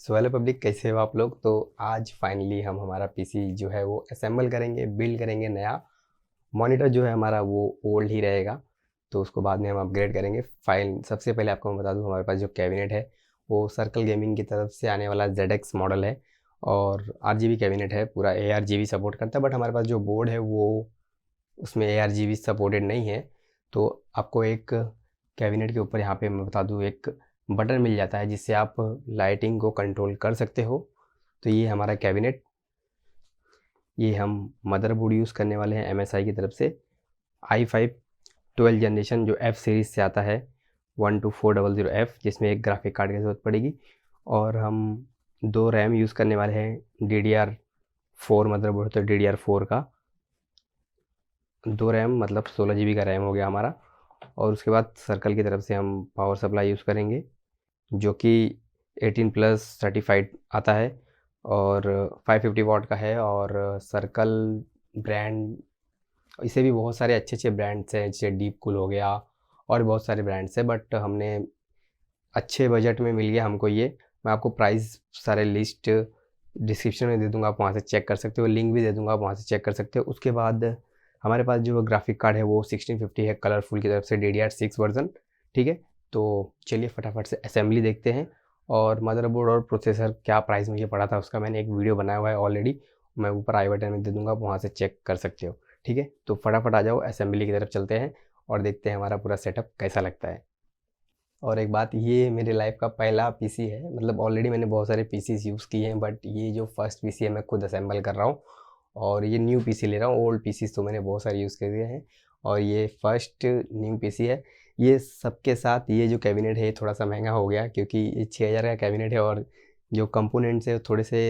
So hello public, कैसे हो आप लोग। तो आज फाइनली हम हमारा पीसी जो है वो असेंबल करेंगे, बिल्ड करेंगे नया। मॉनिटर जो है हमारा वो ओल्ड ही रहेगा, तो उसको बाद में हम अपग्रेड करेंगे। फाइल सबसे पहले आपको मैं बता दूं, हमारे पास जो कैबिनेट है वो सर्कल गेमिंग की तरफ से आने वाला ZX मॉडल है और RGB कैबिनेट है, पूरा ARGB सपोर्ट करता है। बट हमारे पास जो बोर्ड है वो उसमें ARGB सपोर्टेड नहीं है। तो आपको एक कैबिनेट के ऊपर यहाँ पे मैं बता दूँ एक बटन मिल जाता है जिससे आप लाइटिंग को कंट्रोल कर सकते हो। तो ये हमारा कैबिनेट, ये हम मदरबोर्ड यूज़ करने वाले हैं MSI की तरफ से i5 12 जनरेशन जो F सीरीज़ से आता है 12400F, जिसमें एक ग्राफिक कार्ड की ज़रूरत पड़ेगी। और हम 2 रैम यूज़ करने वाले हैं DDR4 मदरबोर्ड, तो DDR4 का 2 रैम मतलब 16 GB का रैम हो गया हमारा। और उसके बाद सर्कल की तरफ से हम पावर सप्लाई यूज़ करेंगे जो कि 18+ सर्टिफाइड आता है और 550 वाट का है। और सर्कल ब्रांड, इसे भी बहुत सारे अच्छे अच्छे ब्रांड्स हैं, जैसे डीप कूल हो गया और बहुत सारे ब्रांड्स हैं। बट हमने अच्छे बजट में मिल गया हमको ये। मैं आपको प्राइस सारे लिस्ट डिस्क्रिप्शन में दे दूंगा, आप वहाँ से चेक कर सकते हो, लिंक भी दे दूंगा, आप वहाँ से चेक कर सकते हो। उसके बाद हमारे पास जो ग्राफिक कार्ड है वो 1650 है, कलरफुल की तरफ से DDR6 वर्जन। ठीक है, तो चलिए फटाफट से असेंबली देखते हैं। और मदरबोर्ड और प्रोसेसर क्या प्राइस मुझे पड़ा था उसका मैंने एक वीडियो बनाया हुआ है ऑलरेडी, मैं ऊपर आई बटन में दे दूंगा, आप वहाँ से चेक कर सकते हो। ठीक है, तो फटाफट आ जाओ, असेंबली की तरफ चलते हैं और देखते हैं हमारा पूरा सेटअप कैसा लगता है। और एक बात, ये मेरे लाइफ का पहला पीसी है, मतलब ऑलरेडी मैंने बहुत सारे पीसीज यूज़ किए हैं बट ये जो फर्स्ट पीसी है मैं खुद असेंबल कर रहा हूँ। और ये न्यू पीसी ले रहा हूँ, ओल्ड पीसीज तो मैंने बहुत सारे यूज़ कर दिए हैं और ये फर्स्ट न्यू पीसी है। ये सबके साथ ये जो कैबिनेट है ये थोड़ा सा महंगा हो गया क्योंकि ये 6000 का कैबिनेट है और जो कंपोनेंट्स है थोड़े से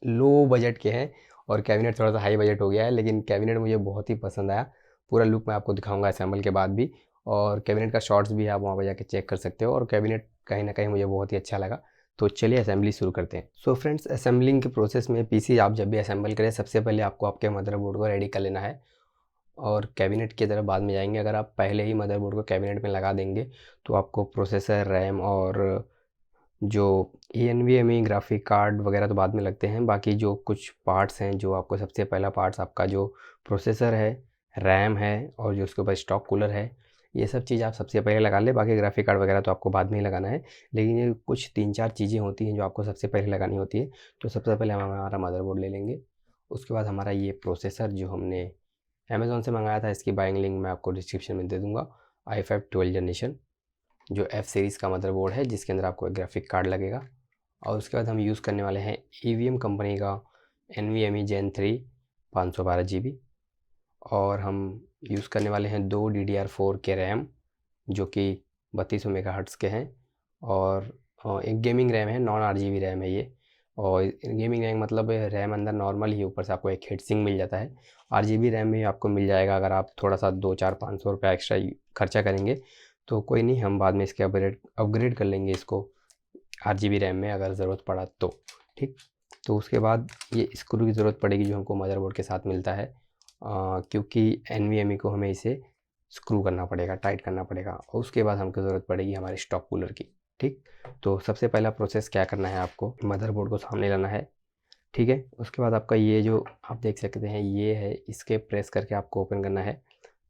लो बजट के हैं और कैबिनेट थोड़ा सा हाई बजट हो गया है। लेकिन कैबिनेट मुझे बहुत ही पसंद आया, पूरा लुक मैं आपको दिखाऊंगा असेंबल के बाद भी। और कैबिनेट का शॉर्ट्स भी आप वहाँ पर जाके चेक कर सकते हो और कैबिनेट कहीं ना कहीं मुझे बहुत ही अच्छा लगा। तो चलिए असेंबली शुरू करते हैं। सो फ्रेंड्स, असेंबलिंग के प्रोसेस में पीसी आप जब भी असेंबल करें सबसे पहले आपको आपके मदरबोर्ड को रेडी कर लेना है और कैबिनेट की तरफ बाद में जाएंगे। अगर आप पहले ही मदरबोर्ड को कैबिनेट में लगा देंगे तो आपको प्रोसेसर, रैम और जो NVMe ग्राफिक कार्ड वगैरह तो बाद में लगते हैं, बाकी जो कुछ पार्ट्स हैं जो आपको सबसे पहला पार्ट्स आपका जो प्रोसेसर है, रैम है और जो उसके ऊपर स्टॉक कूलर है, ये सब चीज़ आप सबसे पहले लगा लें। बाकी ग्राफिक कार्ड वगैरह तो आपको बाद में ही लगाना है, लेकिन ये कुछ 3-4 चीज़ें होती हैं जो आपको सबसे पहले लगानी होती है। तो सबसे पहले हम हमारा मदरबोर्ड ले लेंगे, उसके बाद हमारा ये प्रोसेसर जो हमने अमेज़ॉन से मंगाया था, इसकी बाइंग लिंक मैं आपको डिस्क्रिप्शन में दे दूँगा। i5 12 जनरेशन जो F सीरीज़ का मदरबोर्ड है जिसके अंदर आपको एक ग्राफिक कार्ड लगेगा। और उसके बाद हम यूज़ करने वाले हैं EVM कंपनी का NVMe Gen 3 512 GB। और हम यूज़ करने वाले हैं 2 DDR4 के रैम जो कि 3200 मेगाहर्ट्ज़ के हैं। और एक गेमिंग रैम है, नॉन RGB रैम है ये। और गेमिंग रैम मतलब रैम अंदर नॉर्मल ही, ऊपर से आपको एक हीट सिंक मिल जाता है। RGB रैम भी आपको मिल जाएगा अगर आप थोड़ा सा 2-4-500 रुपये एक्स्ट्रा खर्चा करेंगे तो कोई नहीं, हम बाद में इसके अपग्रेड कर लेंगे इसको RGB रैम में अगर ज़रूरत पड़ा तो। ठीक, तो उसके बाद ये स्क्रू की ज़रूरत पड़ेगी जो हमको मदरबोर्ड के साथ मिलता है, क्योंकि NVMe को हमें इसे स्क्रू करना पड़ेगा, टाइट करना पड़ेगा। और उसके बाद हमको ज़रूरत पड़ेगी हमारे स्टॉक कूलर की। ठीक, तो सबसे पहला प्रोसेस क्या करना है, आपको मदरबोर्ड को सामने लाना है। ठीक है, उसके बाद आपका ये जो आप देख सकते हैं ये है, इसके प्रेस करके आपको ओपन करना है।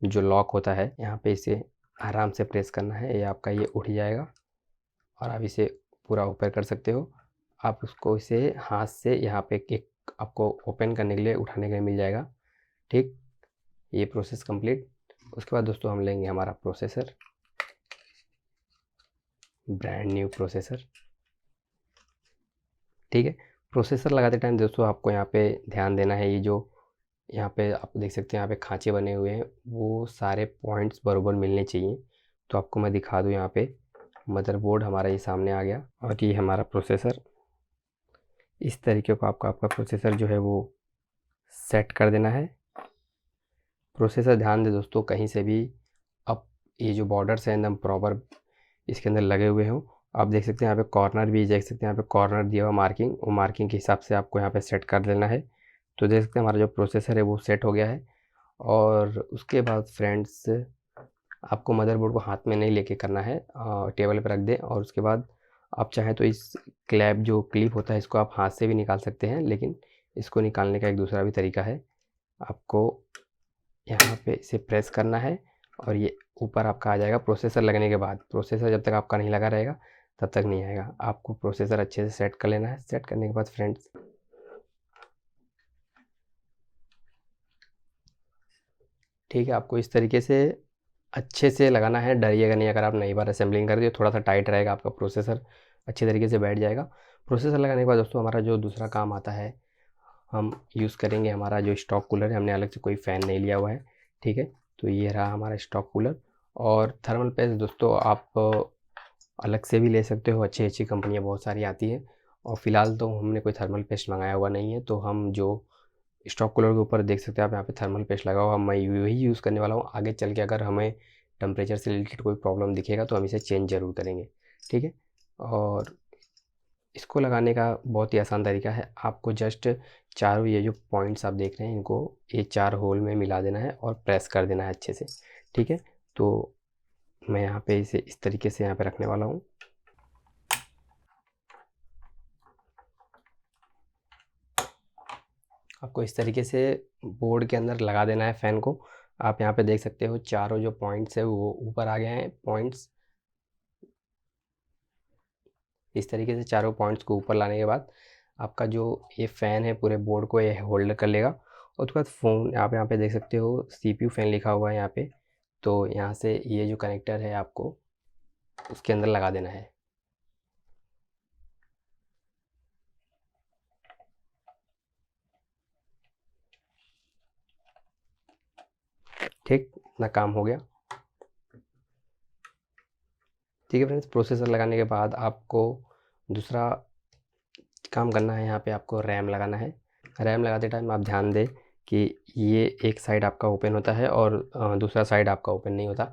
जो लॉक होता है यहाँ पे इसे आराम से प्रेस करना है, ये आपका ये उठ जाएगा और आप इसे पूरा ऊपर कर सकते हो। आप उसको इसे हाथ से यहाँ पे एक आपको ओपन करने के लिए, उठाने के लिए मिल जाएगा। ठीक, ये प्रोसेस कंप्लीट। उसके बाद दोस्तों हम लेंगे हमारा प्रोसेसर, ब्रांड न्यू प्रोसेसर। ठीक है, प्रोसेसर लगाते टाइम दोस्तों आपको यहाँ पे ध्यान देना है, ये जो यहाँ पे आप देख सकते हैं यहाँ पे खांचे बने हुए हैं वो सारे पॉइंट्स बराबर मिलने चाहिए। तो आपको मैं दिखा दूँ, यहाँ पे मदरबोर्ड हमारा ये सामने आ गया और ये हमारा प्रोसेसर। इस तरीके को आपका प्रोसेसर जो है वो सेट कर देना है। प्रोसेसर ध्यान दे दोस्तों कहीं से भी अब ये जो बॉर्डर्स हैं एकदम प्रॉपर इसके अंदर लगे हुए हों। आप देख सकते हैं यहाँ पे कॉर्नर भी देख सकते हैं, यहाँ पे कॉर्नर दिया हुआ मार्किंग, वो मार्किंग के हिसाब से आपको यहाँ पे सेट कर लेना है। तो देख सकते हैं हमारा जो प्रोसेसर है वो सेट हो गया है। और उसके बाद फ्रेंड्स आपको मदरबोर्ड को हाथ में नहीं लेके करना है, टेबल पर रख दें और उसके बाद आप चाहें तो इस क्लैप जो क्लिप होता है इसको आप हाथ से भी निकाल सकते हैं, लेकिन इसको निकालने का एक दूसरा भी तरीका है। आपको यहाँ पे इसे प्रेस करना है और ये ऊपर आपका आ जाएगा प्रोसेसर लगने के बाद। प्रोसेसर जब तक आपका नहीं लगा रहेगा तब तक नहीं आएगा। आपको प्रोसेसर अच्छे से सेट कर लेना है। सेट करने के बाद फ्रेंड्स ठीक है, आपको इस तरीके से अच्छे से लगाना है, डरिएगा नहीं। अगर आप नई बार असेंबलिंग कर दिए थोड़ा सा टाइट रहेगा, आपका प्रोसेसर अच्छे तरीके से बैठ जाएगा। प्रोसेसर लगाने के बाद दोस्तों हमारा जो दूसरा काम आता है, हम यूज़ करेंगे हमारा जो स्टॉक कूलर है। हमने अलग से कोई फ़ैन नहीं लिया हुआ है, ठीक है। तो ये रहा हमारा स्टॉक कूलर। और थर्मल पेस्ट दोस्तों आप अलग से भी ले सकते हो, अच्छी अच्छी कंपनियाँ बहुत सारी आती हैं। और फ़िलहाल तो हमने कोई थर्मल पेस्ट मंगाया हुआ नहीं है, तो हम जो स्टॉक कूलर के ऊपर देख सकते हैं आप यहाँ पे थर्मल पेस्ट लगा हुआ, मैं वही यूज़ करने वाला हूँ। आगे चल के अगर हमें टेम्परेचर से रिलेटेड कोई प्रॉब्लम दिखेगा तो हम इसे चेंज ज़रूर करेंगे, ठीक है। और इसको लगाने का बहुत ही आसान तरीका है। आपको जस्ट चारों ये जो पॉइंट्स आप देख रहे हैं इनको ये 4 होल में मिला देना है और प्रेस कर देना है अच्छे से, ठीक है। तो मैं यहाँ पे इसे इस तरीके से यहाँ पे रखने वाला हूँ। आपको इस तरीके से बोर्ड के अंदर लगा देना है फ़ैन को। आप यहाँ पे देख सकते हो चारों जो पॉइंट्स है वो ऊपर आ गए हैं पॉइंट्स। इस तरीके से चारों पॉइंट्स को ऊपर लाने के बाद आपका जो ये फ़ैन है पूरे बोर्ड को ये होल्ड कर लेगा। और उसके बाद फ़ोन आप यहाँ पे देख सकते हो CPU फ़ैन लिखा हुआ है यहाँ पे। तो यहाँ से ये जो कनेक्टर है आपको उसके अंदर लगा देना है। ठीक, इतना काम हो गया। ठीक है फ्रेंड्स, प्रोसेसर लगाने के बाद आपको दूसरा काम करना है। यहाँ पे आपको रैम लगाना है। रैम लगाते टाइम आप ध्यान दें कि ये एक साइड आपका ओपन होता है और दूसरा साइड आपका ओपन नहीं होता।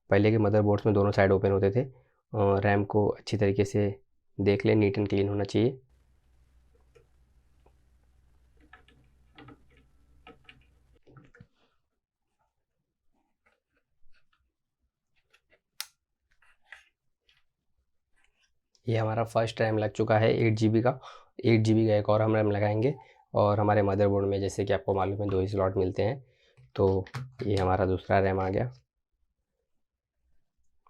पहले के मदरबोर्ड्स में दोनों साइड ओपन होते थे। रैम को अच्छी तरीके से देख लें, नीट एंड क्लीन होना चाहिए। ये हमारा फर्स्ट रैम लग चुका है 8 GB का। 8 GB का एक और हम रैम लगाएंगे। और हमारे मदरबोर्ड में जैसे कि आपको मालूम है 2 ही स्लॉट मिलते हैं, तो ये हमारा दूसरा रैम आ गया।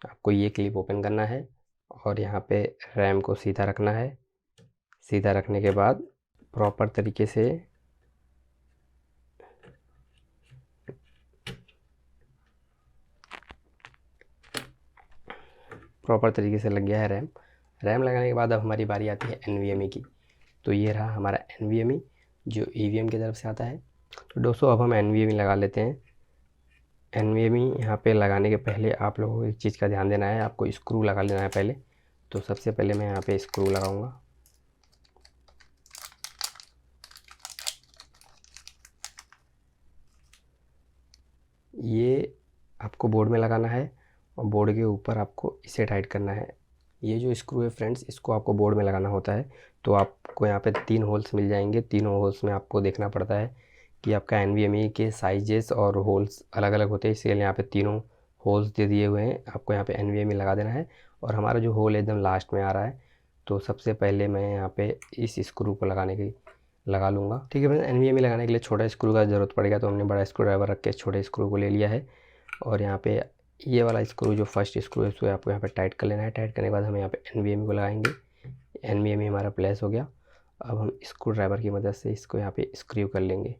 आपको ये क्लिप ओपन करना है और यहाँ पे रैम को सीधा रखना है। सीधा रखने के बाद प्रॉपर तरीके से लग गया है रैम। रैम लगाने के बाद अब हमारी बारी आती है NVMe की। तो ये रहा हमारा NVMe जो EVM की तरफ से आता है। तो दोस्तों अब हम NVMe लगा लेते हैं। NVMe यहाँ पे लगाने के पहले आप लोगों को एक चीज़ का ध्यान देना है, आपको स्क्रू लगा लेना है पहले। तो सबसे पहले मैं यहाँ पे स्क्रू लगाऊंगा। ये आपको बोर्ड में लगाना है और बोर्ड के ऊपर आपको इसे टाइट करना है। ये जो स्क्रू है फ्रेंड्स इसको आपको बोर्ड में लगाना होता है। तो आपको यहाँ पे 3 होल्स मिल जाएंगे। तीनों होल्स में आपको देखना पड़ता है कि आपका NVMe के साइजेस और होल्स अलग अलग होते हैं, इसलिए यहाँ पे तीनों होल्स दे दिए हुए हैं। आपको यहाँ पे NVMe लगा देना है और हमारा जो होल एकदम लास्ट में आ रहा है। तो सबसे पहले मैं यहाँ पे इस स्क्रू को लगा लूँगा। ठीक है फ्रेंड्स, NVMe लगाने के लिए छोटा स्क्रू का ज़रूरत पड़ेगा, तो हमने बड़ा स्क्रू ड्राइवर रख के छोटे स्क्रू को ले लिया है। और यहाँ पे ये वाला स्क्रू जो फर्स्ट स्क्रू है उसको आपको यहाँ पे टाइट कर लेना है। टाइट करने के बाद हम यहाँ पे NVMe को लगाएंगे। NVMe हमारा प्लेस हो गया। अब हम स्क्रू ड्राइवर की मदद से इसको यहाँ पे स्क्रू कर लेंगे।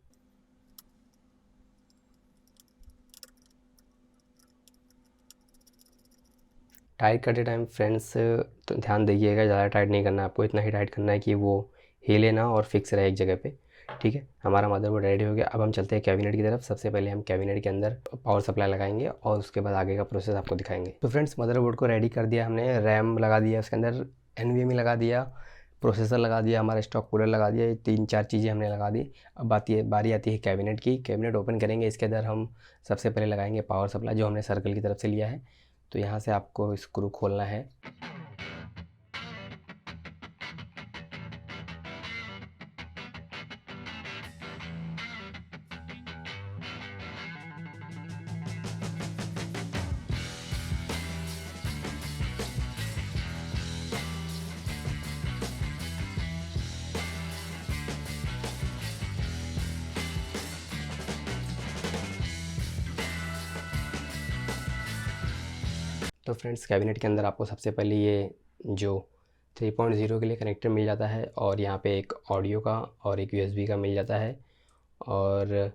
टाइट करते टाइम फ्रेंड्स तो ध्यान दीजिएगा, ज़्यादा टाइट नहीं करना है आपको, इतना ही टाइट करना है कि वो हिले ना और फिक्स रहे एक जगह पे। ठीक है, हमारा मदरबोर्ड रेडी हो गया। अब हम चलते हैं कैबिनेट की तरफ। सबसे पहले हम कैबिनेट के अंदर पावर सप्लाई लगाएंगे और उसके बाद आगे का प्रोसेस आपको दिखाएंगे। तो फ्रेंड्स मदरबोर्ड को रेडी कर दिया हमने, रैम लगा दिया, उसके अंदर NVMe लगा दिया, प्रोसेसर लगा दिया, हमारा स्टॉक कूलर लगा दिया। ये 3-4 चीज़ें हमने लगा दी। अब बारी आती है कैबिनेट की। कैबिनेट ओपन करेंगे, इसके अंदर हम सबसे पहले लगाएंगे पावर सप्लाई जो हमने सर्कल की तरफ से लिया है। तो यहाँ से आपको स्क्रू खोलना है। तो फ्रेंड्स कैबिनेट के अंदर आपको सबसे पहले ये जो 3.0 के लिए कनेक्टर मिल जाता है और यहाँ पे एक ऑडियो का और एक यूएसबी का मिल जाता है। और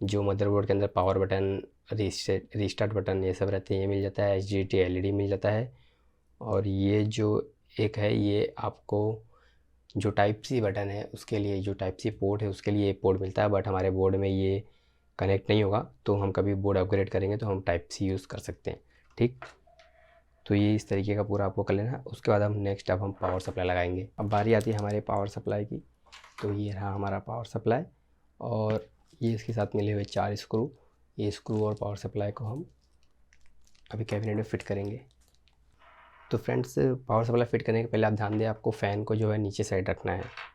जो मदरबोर्ड के अंदर पावर बटन, रीस्टार्ट बटन, ये सब रहते हैं, ये मिल जाता है। HDT LED मिल जाता है। और ये जो एक है, ये आपको जो टाइप सी बटन है उसके लिए, जो टाइप सी पोर्ट है उसके लिए पोर्ट मिलता है, बट हमारे बोर्ड में ये कनेक्ट नहीं होगा। तो हम कभी बोर्ड अपग्रेड करेंगे तो हम टाइप सी यूज़ कर सकते हैं। ठीक, तो ये इस तरीके का पूरा आपको कर लेना है। उसके बाद अब हम पावर सप्लाई लगाएंगे। अब बारी आती है हमारे पावर सप्लाई की। तो ये रहा हमारा पावर सप्लाई और ये इसके साथ मिले हुए 4 स्क्रू। ये स्क्रू और पावर सप्लाई को हम अभी कैबिनेट में फिट करेंगे। तो फ्रेंड्स, पावर सप्लाई फिट करने के पहले आप ध्यान दें, आपको फ़ैन को जो है नीचे साइड रखना है।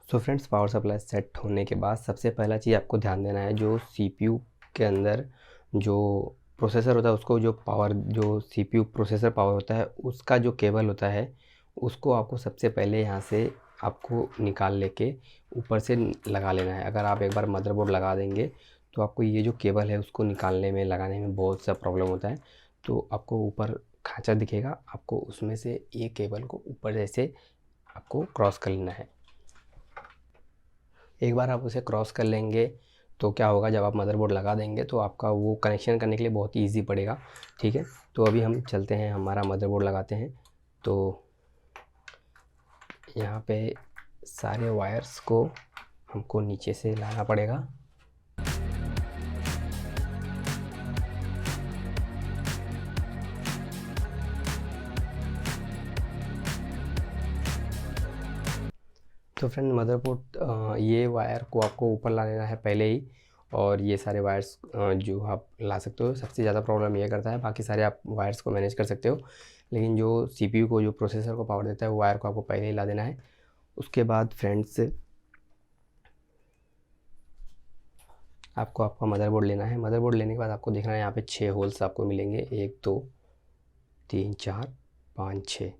तो फ्रेंड्स, पावर सप्लाई सेट होने के बाद सबसे पहला चीज़ आपको ध्यान देना है, जो CPU के अंदर जो प्रोसेसर होता है उसको जो CPU प्रोसेसर पावर होता है उसका जो केबल होता है उसको आपको सबसे पहले यहाँ से आपको निकाल लेके ऊपर से लगा लेना है। अगर आप एक बार मदरबोर्ड लगा देंगे तो आपको ये जो केबल है उसको निकालने में, लगाने में बहुत सा प्रॉब्लम होता है। तो आपको ऊपर खांचा दिखेगा, आपको उसमें से ये केबल को ऊपर जैसे आपको क्रॉस कर लेना है। एक बार आप उसे क्रॉस कर लेंगे तो क्या होगा, जब आप मदरबोर्ड लगा देंगे तो आपका वो कनेक्शन करने के लिए बहुत ही ईजी पड़ेगा। ठीक है, तो अभी हम चलते हैं, हमारा मदरबोर्ड लगाते हैं। तो यहाँ पे सारे वायर्स को हमको नीचे से लाना पड़ेगा। तो फ्रेंड, मदरबोर्ड ये वायर को आपको ऊपर ला लेना है पहले ही। और ये सारे वायर्स जो आप ला सकते हो, सबसे ज़्यादा प्रॉब्लम ये करता है, बाकी सारे आप वायर्स को मैनेज कर सकते हो, लेकिन जो CPU को, जो प्रोसेसर को पावर देता है वो वायर को आपको पहले ही ला देना है। उसके बाद फ्रेंड्स, आपका मदरबोर्ड लेना है। मदरबोर्ड लेने के बाद आपको देखना है, यहाँ पे 6 होल्स आपको मिलेंगे, 1 2 3 4 5 6।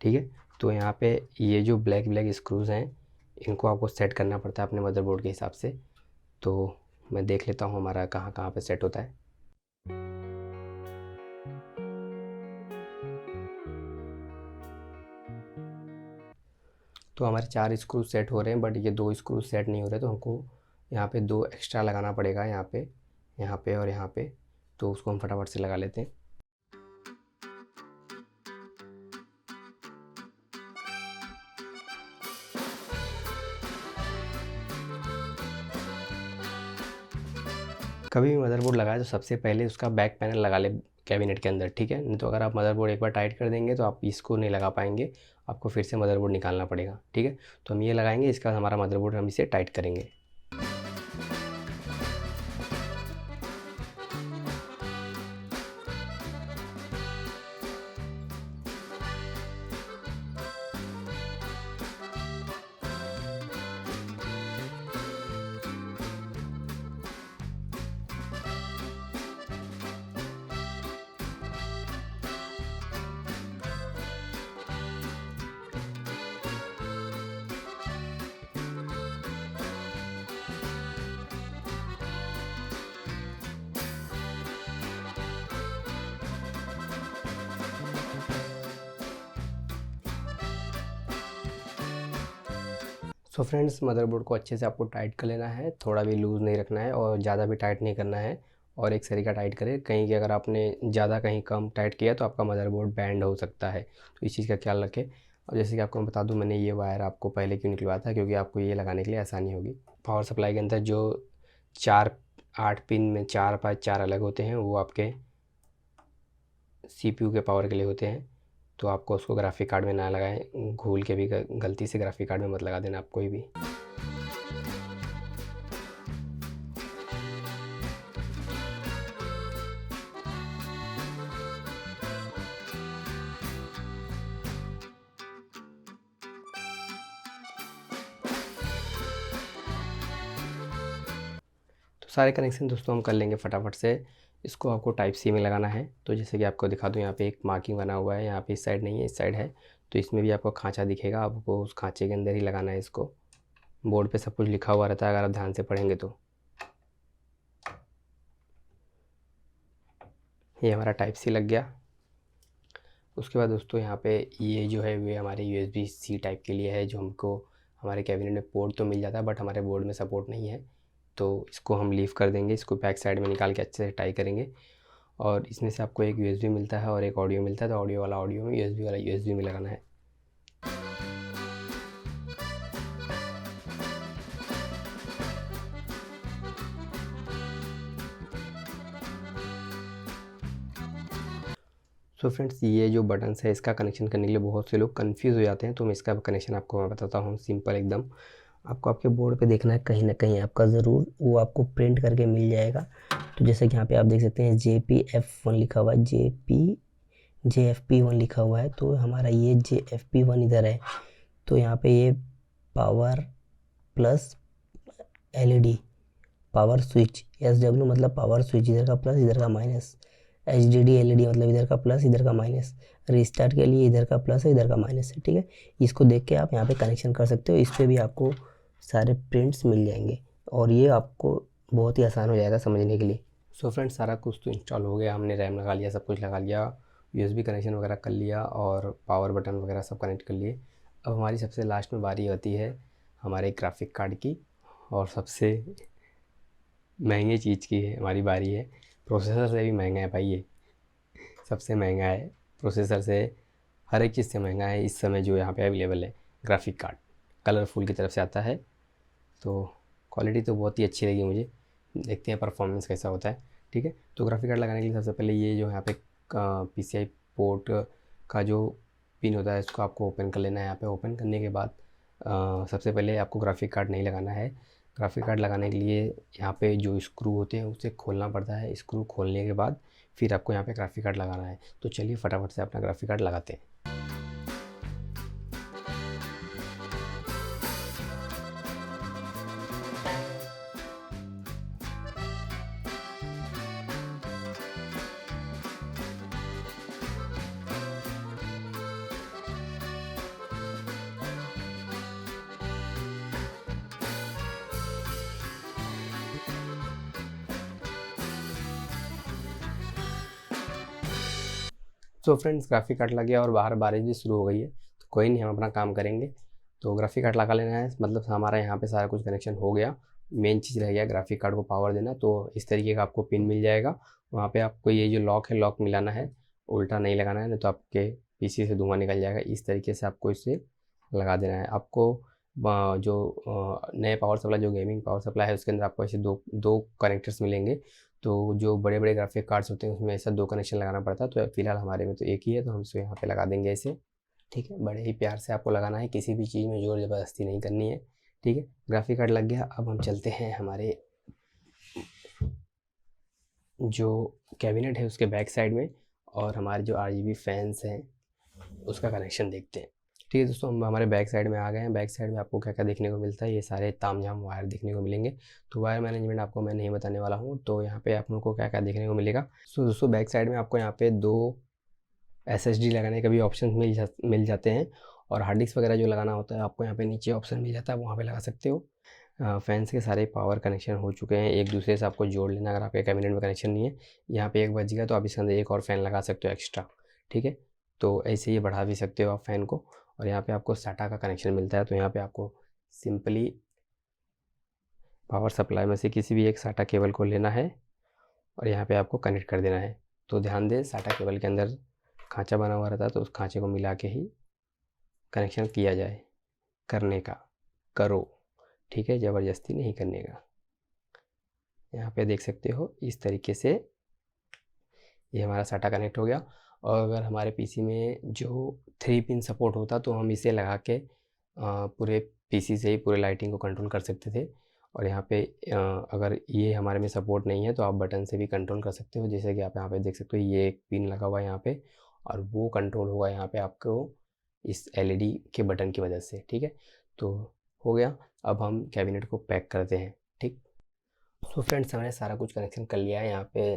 ठीक है, तो यहाँ पे ये जो ब्लैक स्क्रूज़ हैं इनको आपको सेट करना पड़ता है अपने मदरबोर्ड के हिसाब से। तो मैं देख लेता हूँ हमारा कहाँ कहाँ पे सेट होता है। तो हमारे 4 स्क्रू सेट हो रहे हैं, बट ये 2 स्क्रू सेट नहीं हो रहे, तो हमको यहाँ पे 2 एक्स्ट्रा लगाना पड़ेगा, यहाँ पे और यहाँ पे। तो उसको हम फटाफट से लगा लेते हैं। कभी भी मदरबोर्ड लगाए तो सबसे पहले उसका बैक पैनल लगा ले कैबिनेट के अंदर। ठीक है, नहीं तो अगर आप मदरबोर्ड एक बार टाइट कर देंगे तो आप इसको नहीं लगा पाएंगे, आपको फिर से मदरबोर्ड निकालना पड़ेगा। ठीक है, तो हम ये लगाएंगे, इसका हमारा मदरबोर्ड हम इसे टाइट करेंगे। सो फ्रेंड्स, मदरबोर्ड को अच्छे से आपको टाइट कर लेना है, थोड़ा भी लूज़ नहीं रखना है और ज़्यादा भी टाइट नहीं करना है। और एक सरी का टाइट करें, कहीं कि अगर आपने ज़्यादा कहीं कम टाइट किया तो आपका मदरबोर्ड बैंड हो सकता है, तो इस चीज़ का ख्याल रखें। और जैसे कि आपको मैं बता दूं, मैंने ये वायर आपको पहले क्यों निकलवाया था, क्योंकि आपको ये लगाने के लिए आसानी होगी। पावर सप्लाई के अंदर जो 8 पिन में 4 बाय 4 अलग होते हैं वो आपके CPU के पावर के लिए होते हैं। तो आपको उसको ग्राफिक कार्ड में ना लगाएं, भूल के भी गलती से ग्राफिक कार्ड में मत लगा देना आप कोई भी। तो सारे कनेक्शन दोस्तों हम कर लेंगे फटाफट से। इसको आपको टाइप सी में लगाना है। तो जैसे कि आपको दिखा दूँ, यहाँ पे एक मार्किंग बना हुआ है, यहाँ पे इस साइड नहीं है, इस साइड है। तो इसमें भी आपको खांचा दिखेगा, आपको उस खांचे के अंदर ही लगाना है इसको। बोर्ड पे सब कुछ लिखा हुआ रहता है अगर आप ध्यान से पढ़ेंगे तो। ये हमारा टाइप सी लग गया। उसके बाद दोस्तों यहाँ पे ये जो है वे हमारे USB-C टाइप के लिए है, जो हमको हमारे कैबिनेट में पोर्ट तो मिल जाता है बट हमारे बोर्ड में सपोर्ट नहीं है। तो इसको हम लीव कर देंगे, इसको बैक साइड में निकाल के अच्छे से टाई करेंगे। और इसमें से आपको एक USB मिलता है और एक ऑडियो मिलता है, तो ऑडियो वाला ऑडियो में, USB वाला USB में लगाना है। सो फ्रेंड्स, ये जो बटन्स है इसका कनेक्शन करने के लिए बहुत से लोग कंफ्यूज हो जाते हैं, तो मैं इसका कनेक्शन आपको मैं बताता हूँ सिंपल एकदम। आपको आपके बोर्ड पे देखना है, कहीं ना कहीं आपका ज़रूर वो आपको प्रिंट करके मिल जाएगा। तो जैसे कि यहाँ पे आप देख सकते हैं JPF1 लिखा हुआ है, JFP1 लिखा हुआ है। तो हमारा ये JFP1 इधर है। तो यहाँ पे ये power plus LED power switch, SW मतलब पावर स्विच, इधर का प्लस इधर का माइनस। HDD LED मतलब इधर का प्लस इधर का माइनस। रीस्टार्ट के लिए इधर का प्लस है इधर का माइनस है, ठीक है। इसको देख के आप यहाँ पे कनेक्शन कर सकते हो। इस पर भी आपको सारे प्रिंट्स मिल जाएंगे और ये आपको बहुत ही आसान हो जाएगा समझने के लिए। सो फ्रेंड्स, सारा कुछ तो इंस्टॉल हो गया, हमने रैम लगा लिया, सब कुछ लगा लिया, USB कनेक्शन वगैरह कर लिया और पावर बटन वगैरह सब कनेक्ट कर लिए। अब हमारी सबसे लास्ट में बारी होती है हमारे ग्राफिक कार्ड की, और सबसे महंगी चीज़ की है हमारी बारी है। प्रोसेसर से भी महंगा है भाई, ये सबसे महंगा है प्रोसेसर से, हर एक चीज़ से महंगा है इस समय जो यहाँ पे अवेलेबल है। ग्राफिक कार्ड कलरफुल की तरफ से आता है, तो क्वालिटी तो बहुत ही अच्छी लगी मुझे। देखते हैं परफॉर्मेंस कैसा होता है, ठीक है। तो ग्राफिक कार्ड लगाने के लिए सबसे पहले ये जो यहाँ पे PCI पोर्ट का जो पिन होता है इसको आपको ओपन कर लेना है। यहाँ पे ओपन करने के बाद सबसे पहले आपको ग्राफिक कार्ड नहीं लगाना है। ग्राफिक कार्ड लगाने के लिए यहाँ पे जो स्क्रू होते हैं उसे खोलना पड़ता है। स्क्रू खोलने के बाद फिर आपको यहाँ पे ग्राफिक कार्ड लगाना है। तो चलिए फटाफट से अपना ग्राफिक कार्ड लगाते हैं। सो फ्रेंड्स, ग्राफिक कार्ड लग गया और बाहर बारिश भी शुरू हो गई है, तो कोई नहीं, हम अपना काम करेंगे। तो ग्राफिक कार्ड लगा लेना है, मतलब हमारा यहाँ पे सारा कुछ कनेक्शन हो गया। मेन चीज़ रह गया ग्राफिक कार्ड को पावर देना। तो इस तरीके का आपको पिन मिल जाएगा, वहाँ पे आपको ये जो लॉक है लॉक मिलाना है, उल्टा नहीं लगाना है, नहीं तो आपके PC से धुआं निकल जाएगा। इस तरीके से आपको इसे लगा देना है। आपको जो नए पावर सप्लाई, जो गेमिंग पावर सप्लाई है, उसके अंदर आपको ऐसे दो दो कनेक्टर्स मिलेंगे। तो जो बड़े बड़े ग्राफिक कार्ड्स होते हैं उसमें ऐसा 2 कनेक्शन लगाना पड़ता है। तो फिलहाल हमारे में तो एक ही है, तो हम इसे यहाँ पे लगा देंगे ऐसे, ठीक है। बड़े ही प्यार से आपको लगाना है, किसी भी चीज़ में ज़ोर ज़बरदस्ती नहीं करनी है, ठीक है। ग्राफिक कार्ड लग गया। अब हम चलते हैं हमारे जो कैबिनेट है उसके बैक साइड में, और हमारे जो RGB फैंस हैं उसका कनेक्शन देखते हैं। ठीक है दोस्तों, हम हमारे बैक साइड में आ गए हैं। बैक साइड में आपको क्या क्या देखने को मिलता है, ये सारे तामझाम वायर देखने को मिलेंगे। तो वायर मैनेजमेंट आपको मैं नहीं बताने वाला हूँ। तो यहाँ पे आप लोगों को क्या क्या देखने को मिलेगा। सो दोस्तों, बैक साइड में आपको यहाँ पे 2 SSD लगाने के भी ऑप्शन मिल जाते हैं, और हार्ड डिस्क वगैरह जो लगाना होता है आपको यहाँ पे नीचे ऑप्शन मिल जाता है, वहाँ पे लगा सकते हो। फैंस के सारे पावर कनेक्शन हो चुके हैं, एक दूसरे से आपको जोड़ लेना अगर आपके कैबिनेट में कनेक्शन नहीं है। यहाँ पे एक बच गया तो आप इसके अंदर एक और फ़ैन लगा सकते हो एक्स्ट्रा, ठीक है। तो ऐसे ही बढ़ा भी सकते हो आप फ़ैन को। और यहाँ पे आपको SATA का कनेक्शन मिलता है, तो यहाँ पे आपको सिंपली पावर सप्लाई में से किसी भी एक SATA केबल को लेना है और यहाँ पे आपको कनेक्ट कर देना है। तो ध्यान दें, SATA केबल के अंदर खांचा बना हुआ रहता है, तो उस खांचे को मिला के ही कनेक्शन किया जाए। करने का करो, ठीक है, ज़बरदस्ती नहीं करने का। यहाँ पे देख सकते हो इस तरीके से ये हमारा SATA कनेक्ट हो गया। और अगर हमारे पीसी में जो 3 पिन सपोर्ट होता तो हम इसे लगा के पूरे पीसी से ही पूरे लाइटिंग को कंट्रोल कर सकते थे। और यहाँ पे अगर ये हमारे में सपोर्ट नहीं है तो आप बटन से भी कंट्रोल कर सकते हो, जैसे कि आप यहाँ पे देख सकते हो ये एक पिन लगा हुआ है यहाँ पे, और वो कंट्रोल होगा यहाँ पे आपको इस एलईडी के बटन की वजह से। ठीक है, तो हो गया। अब हम कैबिनेट को पैक करते हैं। ठीक, तो फ्रेंड्स हमने सारा कुछ कनेक्शन कर लिया है। यहाँ पे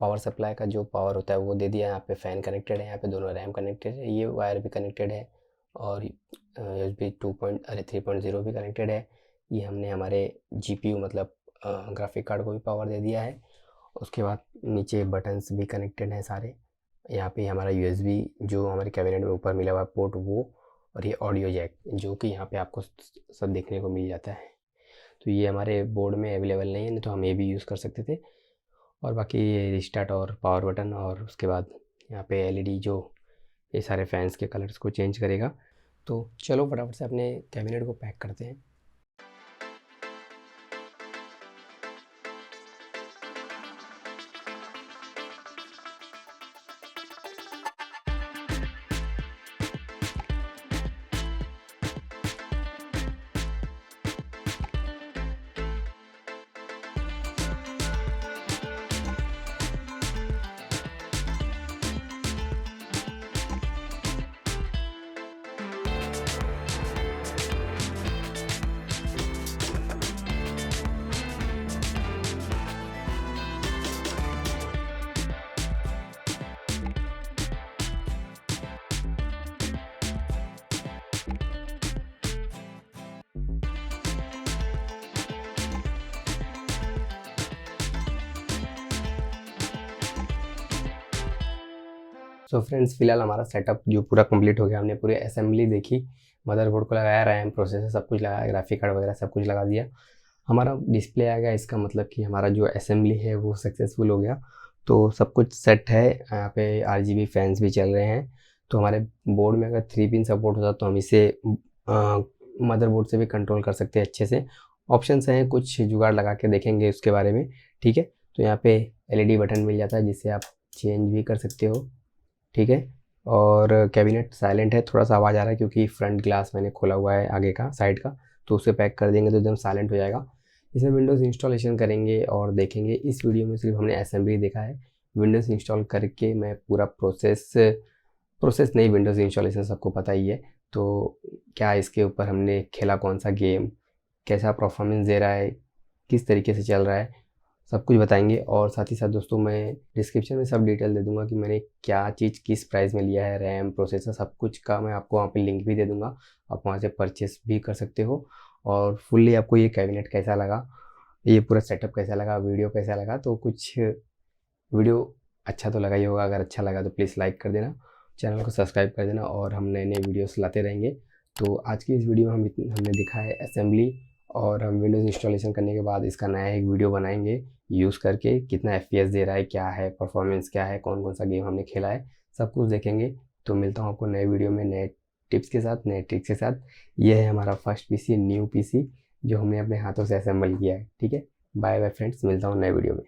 पावर सप्लाई का जो पावर होता है वो दे दिया है। यहाँ पे फ़ैन कनेक्टेड है, यहाँ पे दोनों रैम कनेक्टेड है, ये वायर भी कनेक्टेड है, और USB 3.0 भी कनेक्टेड है। ये हमने हमारे GPU मतलब ग्राफिक कार्ड को भी पावर दे दिया है। उसके बाद नीचे बटन्स भी कनेक्टेड हैं सारे। यहाँ पे हमारा USB जो हमारे कैबिनेट में ऊपर मिला हुआ पोर्ट वो, और ये ऑडियो जैक जो कि यहाँ पे आपको सब देखने को मिल जाता है। तो ये हमारे बोर्ड में अवेलेबल नहीं है, नहीं तो हम ये भी यूज़ कर सकते थे। और बाकी ये रिस्टार्ट और पावर बटन, और उसके बाद यहाँ पे एलईडी जो ये सारे फैंस के कलर्स को चेंज करेगा। तो चलो फटाफट से अपने कैबिनेट को पैक करते हैं। सो फ्रेंड्स फिलहाल हमारा सेटअप जो पूरा कंप्लीट हो गया। हमने पूरी असेंबली देखी, मदरबोर्ड को लगाया, रैम प्रोसेसर सब कुछ लगाया, ग्राफिक कार्ड वगैरह सब कुछ लगा दिया। हमारा डिस्प्ले आ गया, इसका मतलब कि हमारा जो असेंबली है वो सक्सेसफुल हो गया। तो सब कुछ सेट है। यहाँ पे RGB फैंस भी चल रहे हैं। तो हमारे बोर्ड में अगर 3 पिन सपोर्ट होता तो हम इसे मदरबोर्ड से भी कंट्रोल कर सकते हैं अच्छे से। ऑप्शंस हैं, कुछ जुगाड़ लगा के देखेंगे उसके बारे में। ठीक है, तो यहाँ पे LED बटन मिल जाता है जिससे आप चेंज भी कर सकते हो। ठीक है, और कैबिनेट साइलेंट है, थोड़ा सा आवाज़ आ रहा है क्योंकि फ्रंट ग्लास मैंने खोला हुआ है आगे का, साइड का, तो उसे पैक कर देंगे तो एकदम साइलेंट हो जाएगा। इसमें विंडोज़ इंस्टॉलेशन करेंगे और देखेंगे। इस वीडियो में सिर्फ हमने असेंबली देखा है। विंडोज़ इंस्टॉल करके मैं पूरा प्रोसेस नहीं, विंडोज़ इंस्टॉलेशन सबको पता ही है। तो क्या इसके ऊपर हमने खेला, कौन सा गेम, कैसा परफॉर्मेंस दे रहा है, किस तरीके से चल रहा है, सब कुछ बताएंगे। और साथ ही साथ दोस्तों मैं डिस्क्रिप्शन में सब डिटेल दे दूंगा कि मैंने क्या चीज़ किस प्राइस में लिया है, रैम प्रोसेसर सब कुछ का मैं आपको वहाँ पे लिंक भी दे दूंगा, आप वहाँ से परचेस भी कर सकते हो। और फुल्ली आपको ये कैबिनेट कैसा लगा, ये पूरा सेटअप कैसा लगा, वीडियो कैसा लगा, तो कुछ वीडियो अच्छा तो लगा ही होगा। अगर अच्छा लगा तो प्लीज़ लाइक कर देना, चैनल को सब्सक्राइब कर देना, और हम नए नए वीडियोस लाते रहेंगे। तो आज की इस वीडियो में हमने दिखा है असेंबली, और हम विंडोज़ इंस्टॉलेशन करने के बाद इसका नया एक वीडियो बनाएंगे यूज़ करके, कितना FPS दे रहा है, क्या है परफॉर्मेंस, क्या है, कौन कौन सा गेम हमने खेला है, सब कुछ देखेंगे। तो मिलता हूँ आपको नए वीडियो में नए टिप्स के साथ, नए ट्रिक्स के साथ। ये है हमारा फर्स्ट PC, न्यू PC जो हमने अपने हाथों से असेंबल किया है। ठीक है, बाय बाय फ्रेंड्स, मिलता हूँ नए वीडियो में।